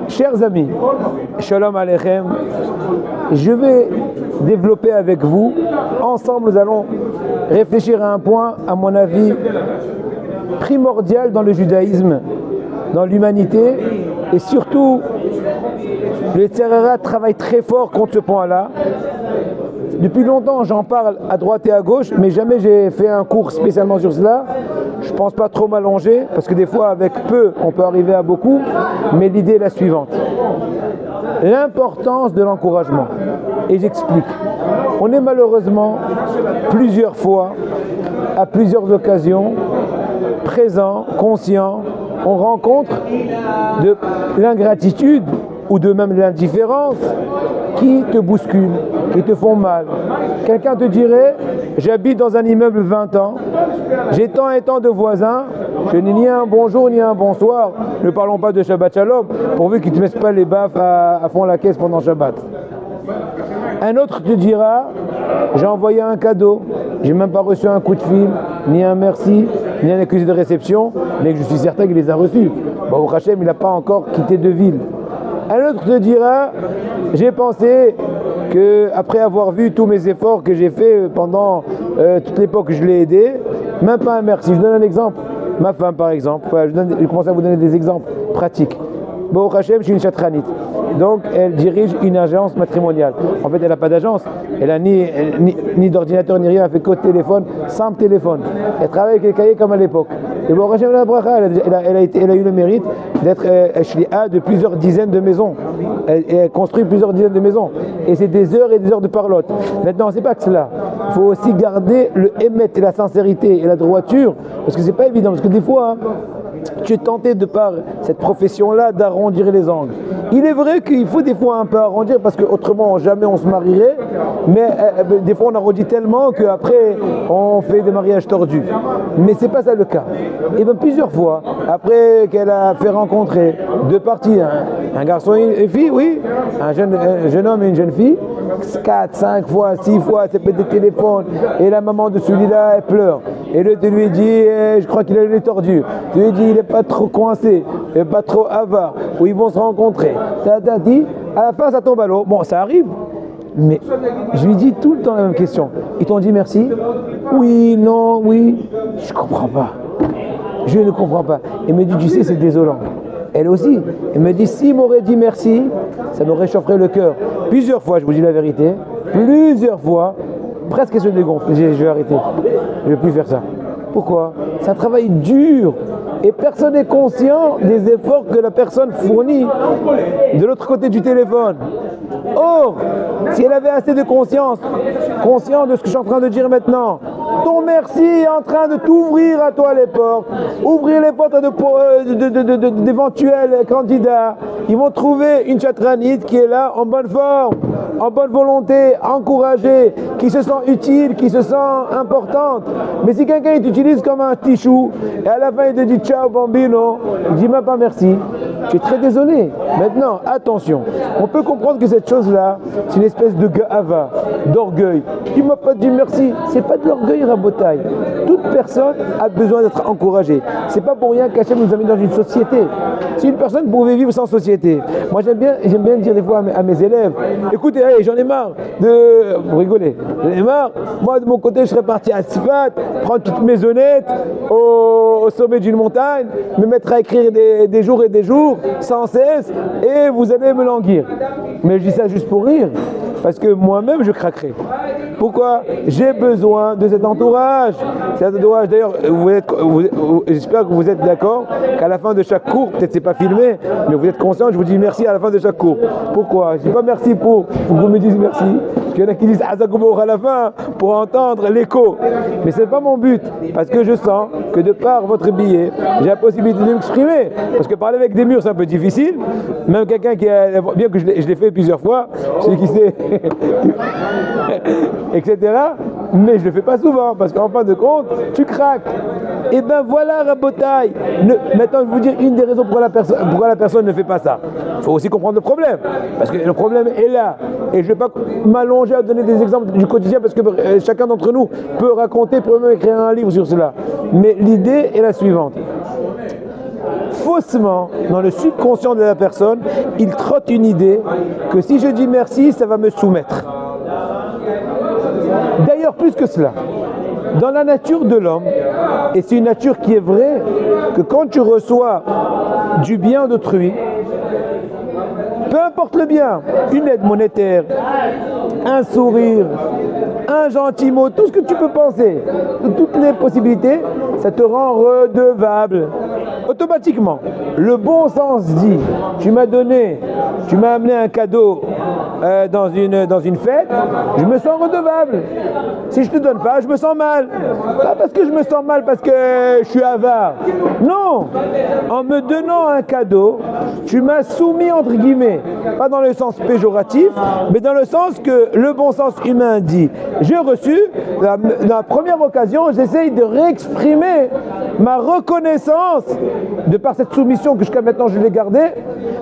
Chers amis, Shalom Aleichem, je vais développer avec vous, ensemble nous allons réfléchir à un point, à mon avis, primordial dans le judaïsme, dans l'humanité, et surtout, le Yetzer Hara travaille très fort contre ce point-là. Depuis longtemps, j'en parle à droite et à gauche, mais jamais j'ai fait un cours spécialement sur cela. Je ne pense pas trop m'allonger, parce que des fois, avec peu, on peut arriver à beaucoup, mais l'idée est la suivante. L'importance de l'encouragement. Et j'explique. On est malheureusement, plusieurs fois, à plusieurs occasions, présents, conscients, on rencontre de l'ingratitude ou de même l'indifférence qui te bousculent, qui te font mal. Quelqu'un te dirait, j'habite dans un immeuble 20 ans, j'ai tant et tant de voisins, je n'ai ni un bonjour ni un bonsoir, ne parlons pas de Shabbat Shalom, pourvu qu'ils ne te mettent pas les baffes à fond la caisse pendant Shabbat. Un autre te dira, j'ai envoyé un cadeau, j'ai même pas reçu un coup de fil, ni un merci, ni un accusé de réception, mais je suis certain qu'il les a reçus. Bon, au Hachem, il n'a pas encore quitté de ville. Un autre te dira, j'ai pensé que après avoir vu tous mes efforts que j'ai fait pendant toute l'époque que je l'ai aidé, même pas un merci. Je donne un exemple. Ma femme par exemple, je commence à vous donner des exemples pratiques. Bon, au Hachem, je suis une chatranite. Donc, elle dirige une agence matrimoniale. En fait, elle n'a pas d'agence. Elle n'a ni d'ordinateur, ni rien. Elle fait qu'au téléphone, simple téléphone. Elle travaille avec les cahiers comme à l'époque. Et bon, Hachem, elle a eu le mérite d'être shli'a de plusieurs dizaines de maisons. Elle construit plusieurs dizaines de maisons. Et c'est des heures et des heures de parlotte. Maintenant, c'est pas que cela. Il faut aussi garder le émet et la sincérité et la droiture. Parce que c'est pas évident. Parce que des fois, tu es tenté de par cette profession-là d'arrondir les angles. Il est vrai qu'il faut des fois un peu arrondir parce qu'autrement jamais on se marierait, mais des fois on arrondit tellement qu'après on fait des mariages tordus. Mais c'est pas ça le cas. Et bien plusieurs fois, après qu'elle a fait rencontrer deux parties, un garçon et une fille, oui, un jeune homme et une jeune fille, 4, 5 fois, 6 fois, elle s'est pété le téléphone et la maman de celui-là elle pleure. Et l'autre lui dit, je crois qu'il a les tordus. Tu lui dis, il n'est pas trop coincé, il n'est pas trop avare, où ils vont se rencontrer. T'as dit, à la fin ça tombe à l'eau. Bon, ça arrive, mais je lui dis tout le temps la même question. Ils t'ont dit merci? Oui, non, oui. Je ne comprends pas. Je ne comprends pas. Il me dit, tu sais, c'est désolant. Elle aussi. Elle me dit, s'il m'aurait dit merci, ça me réchaufferait le cœur. Plusieurs fois, je vous dis la vérité, plusieurs fois, presque elle se dégonfle. Je vais arrêter. Je ne vais plus faire ça. Pourquoi? C'est un travail dur. Et personne n'est conscient des efforts que la personne fournit de l'autre côté du téléphone. Or, si elle avait assez de conscience de ce que je suis en train de dire maintenant, ton merci est en train de t'ouvrir à toi les portes, ouvrir les portes à d'éventuels candidats. Ils vont trouver une chatranite qui est là en bonne forme, en bonne volonté, encouragée, qui se sent utile, qui se sent importante. Mais si quelqu'un t'utilise comme un tichou, et à la fin il te dit ciao bambino, il dit même pas merci, je suis très désolé. Maintenant, attention, on peut comprendre que cette chose-là, c'est une espèce de ga'ava, d'orgueil. Tu m'as pas dit merci, c'est pas de l'orgueil, Rabotaï. Toute personne a besoin d'être encouragée. C'est pas pour rien qu'Hachem nous a mis dans une société. Si une personne pouvait vivre sans société, moi j'aime bien dire des fois à mes élèves, écoutez, hey, j'en ai marre de... Vous rigolez, j'en ai marre. Moi de mon côté, je serais parti à Sfat, prendre toute maisonnette au sommet d'une montagne, me mettre à écrire des jours et des jours, sans cesse, et vous allez me languir. Mais je dis ça juste pour rire, parce que moi-même je craquerai. Pourquoi? J'ai besoin de cet entourage. Cet entourage, d'ailleurs, j'espère que vous êtes d'accord qu'à la fin de chaque cours, peut-être c'est pas filmé, mais vous êtes conscient, je vous dis merci à la fin de chaque cours. Pourquoi? Je dis pas merci pour que vous me disiez merci. Parce qu'il y en a qui disent Azakoumor à la fin pour entendre l'écho. Mais c'est pas mon but, parce que je sens que de par votre billet, j'ai la possibilité de m'exprimer. Parce que parler avec des murs, c'est un peu difficile. Même quelqu'un qui a, bien que je l'ai fait plusieurs fois, celui qui sait, etc. Mais je le fais pas souvent, parce qu'en fin de compte, tu craques. Et ben voilà, Rabotaï. Maintenant, je vais vous dire une des raisons pourquoi la personne ne fait pas ça. Il faut aussi comprendre le problème, parce que le problème est là. Et je ne vais pas m'allonger à donner des exemples du quotidien, parce que chacun d'entre nous peut raconter, peut même écrire un livre sur cela. Mais l'idée est la suivante. faussement, dans le subconscient de la personne, il trotte une idée que si je dis merci, ça va me soumettre. D'ailleurs, plus que cela, dans la nature de l'homme, et c'est une nature qui est vraie, que quand tu reçois du bien d'autrui, peu importe le bien, une aide monétaire, un sourire, un gentil mot, tout ce que tu peux penser, toutes les possibilités, ça te rend redevable. Automatiquement, le bon sens dit, tu m'as amené un cadeau dans une fête, je me sens redevable. Si je te donne pas, je me sens mal. Pas parce que je me sens mal, parce que je suis avare. Non, en me donnant un cadeau, tu m'as soumis entre guillemets, pas dans le sens péjoratif, mais dans le sens que le bon sens humain dit. J'ai reçu, dans la première occasion, j'essaye de réexprimer ma reconnaissance de par cette soumission que jusqu'à maintenant je l'ai gardée,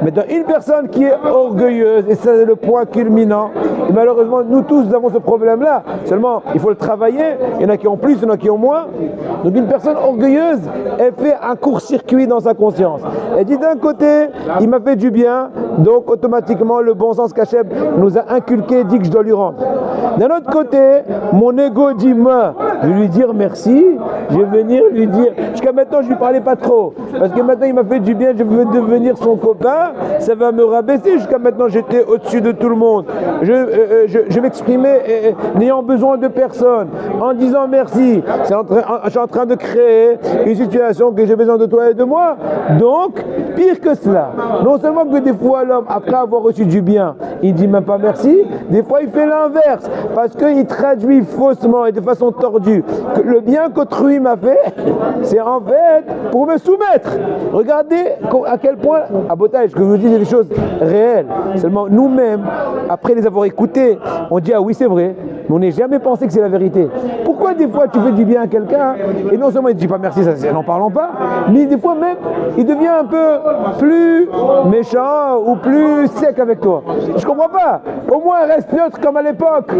mais dans une personne qui est orgueilleuse, et c'est le point culminant, et malheureusement nous tous nous avons ce problème-là, seulement il faut le travailler, il y en a qui ont plus, il y en a qui ont moins, donc une personne orgueilleuse, elle fait un court-circuit dans sa conscience, elle dit d'un côté, il m'a fait du bien, donc automatiquement le bon sens qu'Hachem nous a inculqué dit que je dois lui rendre. D'un autre côté, mon ego dit moi, je vais lui dire merci, je vais venir lui dire, jusqu'à maintenant je lui parlais pas trop, parce que maintenant il m'a fait du bien, je veux devenir son copain, ça va me rabaisser, jusqu'à maintenant j'étais au-dessus de tout le monde, je m'exprimais n'ayant besoin de personne, en disant merci, je suis en train de créer une situation que j'ai besoin de toi et de moi, donc pire que cela, non seulement que des fois l'homme, après avoir reçu du bien, il dit même pas merci, des fois il fait l'inverse, parce qu'il traduit faussement et de façon tordue que le bien qu'autrui m'a fait, c'est en fait pour me soumettre. Regardez à quel point, à Botage, que je vous dis des choses réelles. Seulement nous-mêmes, après les avoir écoutées, on dit ah oui c'est vrai, mais on n'est jamais pensé que c'est la vérité. Pourquoi des fois tu fais du bien à quelqu'un et non seulement il ne dit pas merci, ça n'en parlons pas, mais des fois même il devient un peu plus méchant ou plus sec avec toi. Je comprends pas. Au moins reste neutre comme à l'époque.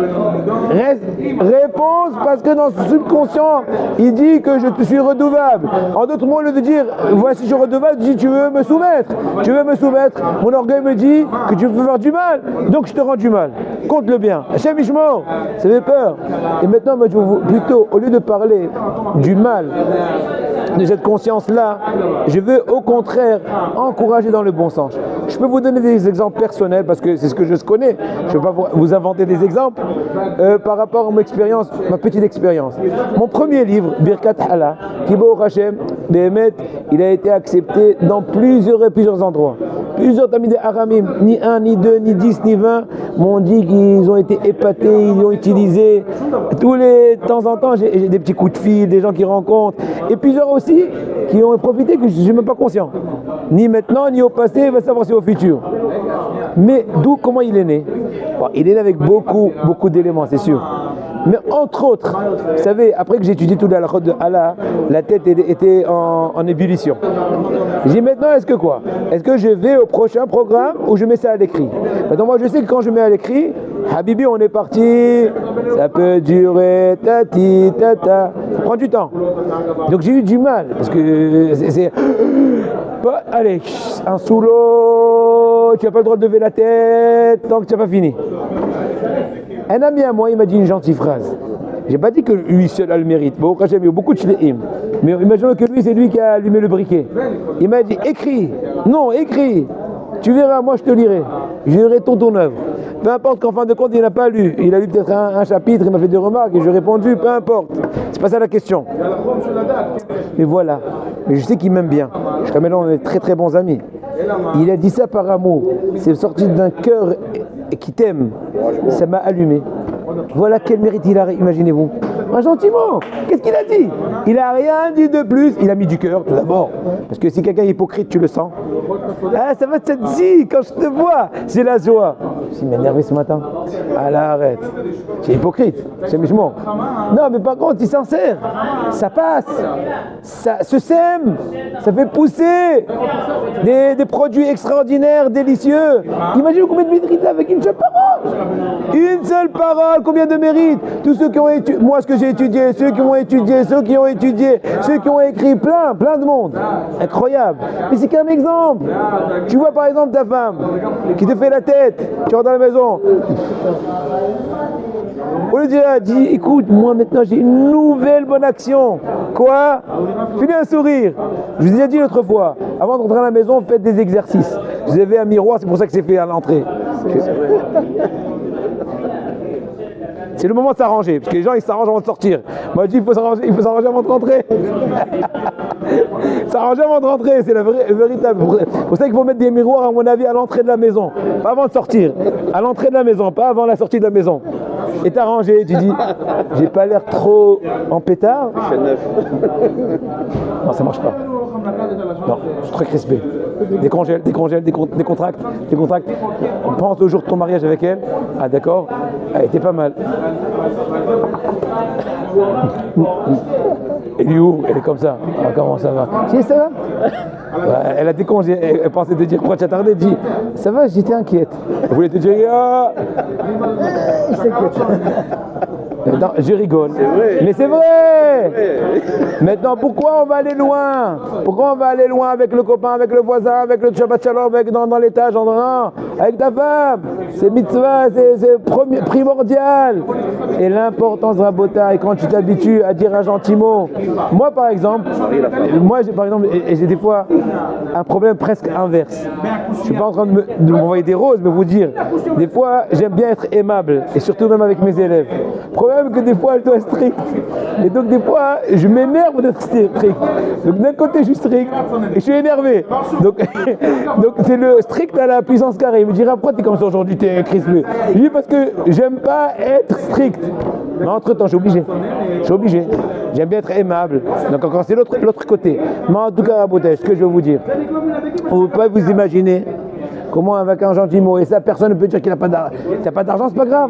Réponse parce que dans ce subconscient il dit que je te suis redevable. En d'autres mots, au lieu de dire voici je suis redevable, il dit tu veux me soumettre. Tu veux me soumettre. Mon orgueil me dit que tu veux faire du mal, donc je te rends du mal. Compte le bien. Hachem Ishmor, ça fait peur. Et maintenant, moi, plutôt, au lieu de parler du mal, de cette conscience-là, je veux au contraire encourager dans le bon sens. Je peux vous donner des exemples personnels parce que c'est ce que je connais. Je ne peux pas vous inventer des exemples par rapport à mon expérience, ma petite expérience. Mon premier livre, Birkat Hala, Kibo Hashem, Behemet, il a été accepté dans plusieurs endroits. Plusieurs tamis des Aramim, ni 1, ni 2, ni 10, ni 20, m'ont dit qu'ils ont été épatés, ils l'ont utilisé. Tous les temps en temps, j'ai des petits coups de fil, des gens qui rencontrent. Et plusieurs aussi qui ont profité que je ne suis même pas conscient. Ni maintenant, ni au passé, il va savoir si au futur. Mais comment il est né? Bon, il est né avec beaucoup d'éléments, c'est sûr. Mais entre autres, vous savez, après que j'ai étudié tout la halachot de Allah, la tête était en ébullition. J'ai dit maintenant, est-ce que quoi? Est-ce que je vais au prochain programme ou je mets ça à l'écrit? Maintenant, moi je sais que quand je mets à l'écrit, Habibi, on est parti, ça peut durer, tati, tata, ça prend du temps. Donc j'ai eu du mal, parce que c'est... Allez, un sous l'eau, tu n'as pas le droit de lever la tête tant que tu n'as pas fini. Un ami à moi, il m'a dit une gentille phrase. J'ai pas dit que lui seul a le mérite. Bon, quand j'ai eu beaucoup de shleim. Mais imaginons que lui, c'est lui qui a allumé le briquet. Il m'a dit, écris. Non, écris. Tu verras, moi je te lirai. Je lirai ton œuvre. Peu importe qu'en fin de compte, il n'a pas lu. Il a lu peut-être un chapitre, il m'a fait des remarques et je lui ai répondu, peu importe. C'est pas ça la question. Mais voilà. Mais je sais qu'il m'aime bien. Jusqu'à maintenant, on est très bons amis. Il a dit ça par amour. C'est sorti d'un cœur qui t'aime. Ça m'a allumé. Voilà quel mérite il a, imaginez-vous. Un gentiment. Qu'est-ce qu'il a dit? Il n'a rien dit de plus. Il a mis du cœur, tout d'abord. Parce que si quelqu'un est hypocrite, tu le sens. Ah, ça va te dire, quand je te vois, c'est la joie. Il m'a énervé ce matin. Ah là, arrête. C'est hypocrite. C'est méchant. Non, mais par contre, il s'en sert. Ça passe. Ça se sème. Ça fait pousser des produits extraordinaires, délicieux. Imagine combien de mérite avec une seule parole. Une seule parole, combien de mérite. Tous ceux qui ont étudié, moi ce que j'ai étudié, ceux qui ont étudié, ceux qui ont étudié, ceux qui ont écrit, plein de monde. Incroyable. Mais c'est qu'un exemple. Tu vois par exemple ta femme qui te fait la tête, tu rentres dans la maison. Au lieu de dire, dis, écoute, moi maintenant j'ai une nouvelle bonne action. Quoi? Fais-lui un sourire. Je vous ai déjà dit l'autre fois, avant de rentrer à la maison, faites des exercices. Vous avez un miroir, c'est pour ça que c'est fait à l'entrée. C'est le moment de s'arranger, parce que les gens ils s'arrangent avant de sortir. Moi je dis il faut s'arranger avant de rentrer. S'arranger avant de rentrer, c'est le véritable. C'est pour ça qu'il faut mettre des miroirs, à mon avis, à l'entrée de la maison. Pas avant de sortir. À l'entrée de la maison, pas avant la sortie de la maison. Et t'arrangé, tu dis, j'ai pas l'air trop en pétard. Non, ça marche pas. Non, je suis très crispé. Décongèle, décontracte. On pense au jour de ton mariage avec elle. Ah d'accord, elle était pas mal. Elle est où? Elle est comme ça. Ah, comment ça va? Si, ça va? Ouais, elle a décongé. Elle pensait te dire pourquoi tu as tardé. Elle dit ça va, j'étais inquiète. Elle voulait te dire ah. Il s'inquiète. Non, je rigole. Mais c'est vrai. Maintenant, pourquoi on va aller loin? Pourquoi on va aller loin avec le copain, avec le voisin, avec le Shabbat Shalom, dans l'étage, avec ta femme? C'est mitzvah, c'est primordial. Et l'importance de Rabotai, quand tu t'habitues à dire un gentil mot. Moi, par exemple, j'ai des fois un problème presque inverse. Je ne suis pas en train de m'envoyer des roses, mais vous dire, des fois, j'aime bien être aimable, et surtout même avec mes élèves. Problème que des fois je dois être strict. Et donc des fois je m'énerve d'être strict. Donc d'un côté je suis strict et je suis énervé. Donc c'est le strict à la puissance carré. Il me dira pourquoi tu es comme ça aujourd'hui, tu es crispé. Je dis parce que j'aime pas être strict. Mais entre temps je suis obligé. J'aime bien être aimable. Donc encore c'est l'autre côté. Mais en tout cas, ce que je veux vous dire, vous ne pouvez pas vous imaginer comment avec un gentil mot, et ça personne ne peut dire qu'il n'a pas d'argent. Tu n'as pas d'argent, c'est pas grave.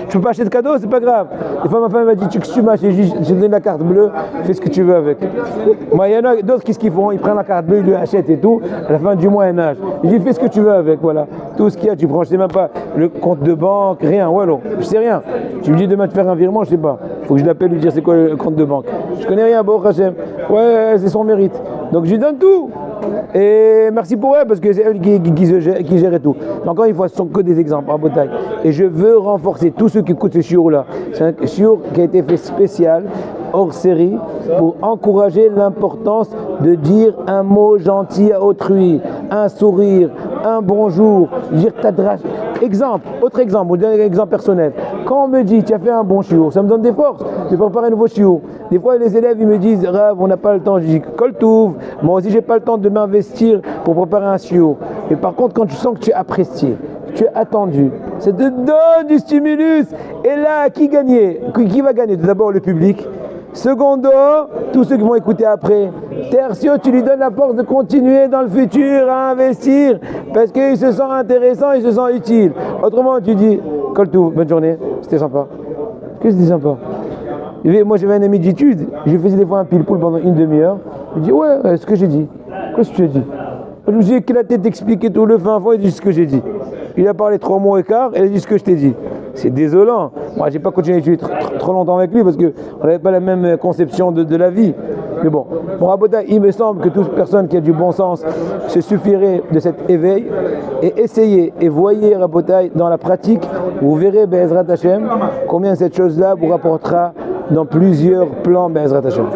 Tu peux pas acheter de cadeaux, c'est pas grave. Des fois ma femme m'a dit tu m'achètes, je donne la carte bleue, fais ce que tu veux avec. Moi il y en a d'autres qui ce qu'ils font, ils prennent la carte bleue, ils lui achètent et tout, à la fin du Moyen-Âge. Je dis fais ce que tu veux avec, voilà. Tout ce qu'il y a, tu prends, je sais même pas, le compte de banque, rien, voilà. Je sais rien. Tu me dis demain de faire un virement, je sais pas. Faut que je l'appelle lui dire c'est quoi le compte de banque. Je connais rien, bon Hachem. Ouais, c'est son mérite. Donc je lui donne tout. Et merci pour elle parce que c'est elle qui gère tout. Mais encore une fois, ce sont que des exemples en bataille. Et je veux renforcer tous ceux qui écoutent ce shiur là. C'est un shiur qui a été fait spécial, hors série, pour encourager l'importance de dire un mot gentil à autrui, un sourire, un bonjour, dire tadrach. Exemple, autre exemple, vous donne un exemple personnel. Quand on me dit tu as fait un bon shiur, ça me donne des forces de préparer un nouveau shiur. Des fois les élèves ils me disent Rav, on n'a pas le temps. Je dis Kol Touv, moi aussi j'ai pas le temps de m'investir pour préparer un shiur. Et par contre quand tu sens que tu es apprécié, tu es attendu, ça te donne du stimulus. Et là, qui va gagner? Tout d'abord le public. Secondo, tous ceux qui vont écouter après. Tertio, tu lui donnes la force de continuer dans le futur à investir parce qu'il se sent intéressant, il se sent utile. Autrement, tu dis, Coltou, bonne journée, c'était sympa. Qu'est-ce que c'était sympa? Moi, j'avais un ami d'études, je faisais des fois un pile-poule pendant une demi-heure. Je dis, ouais, ce que j'ai dit. Qu'est-ce que tu as dit? Je me suis éclaté d'expliquer tout le fin fond, il dit ce que j'ai dit. Il a parlé 3 mots et quart, et il a dit ce que je t'ai dit. C'est désolant. Moi, j'ai pas continué à étudier trop longtemps avec lui parce qu'on n'avait pas la même conception de la vie. Mais bon, Rabotai, il me semble que toute personne qui a du bon sens se suffirait de cet éveil et essayez et voyez Rabotai dans la pratique. Vous verrez Be'ezrat Hashem combien cette chose-là vous rapportera dans plusieurs plans Be'ezrat Hashem.